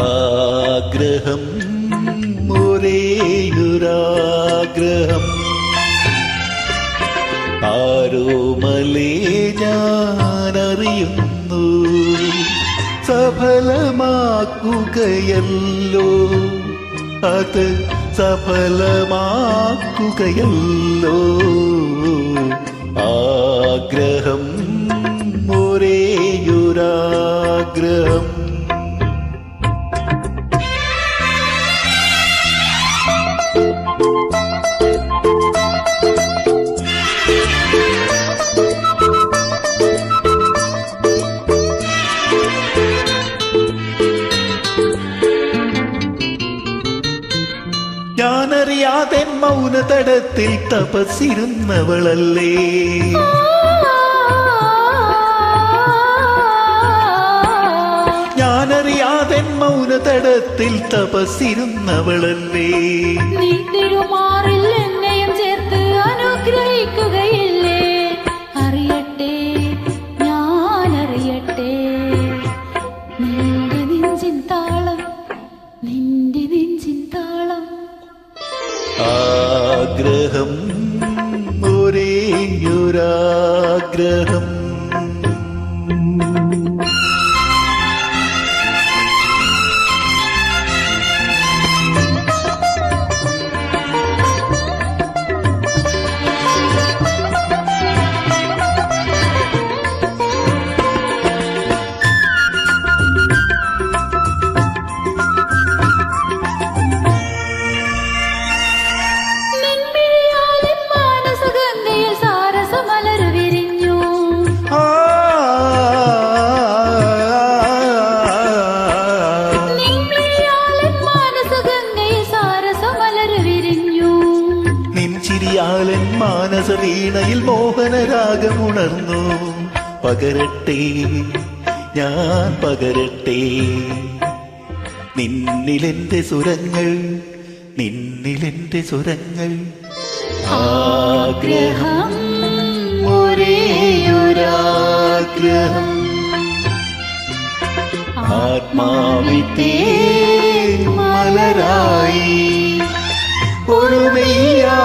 ആഗ്രഹം ഒരേയൊരാഗ്രഹം ആരോമലേ ഞാനറിയുന്നു സഫലമാക്കുകയല്ലോ അത് സഫലമാക്കുകയല്ലോ ആഗ്രഹം ഒരേയൊരാഗ്രഹം ഞാനറിയാതെ മൗനതടത്തിൽ തപസ്സിരുന്നവളല്ലേ ഞാനറിയാതെ മൗനതടത്തിൽ തപസ്സിരുന്നവളല്ലേ നീ തിരുമാറിൽ എന്നെയും ചേർത്ത് അനുഗ്രഹിക്കുകയില്ലേ അറിയട്ടെ ഞാനറിയട്ടെ നിന്റെ നെഞ്ചിൻ താളം നിന്റെ നെഞ്ചിൻ താളം ആഗ്രഹം ഒരേയൊരാഗ്രഹം ചിരിയാലൻ മാനസവീണയിൽ മോഹനരാഗമുണർന്നു പകരട്ടെ ഞാൻ പകരട്ടെ നിന്നിലെന്റെ സുരങ്ങൾ നിന്നിലെന്റെ സുരങ്ങൾ ആഗ്രഹം ഒരേയൊരാഗ്രഹം ആത്മാവിത്തേ മലരായി ഒരു മെയ്യാ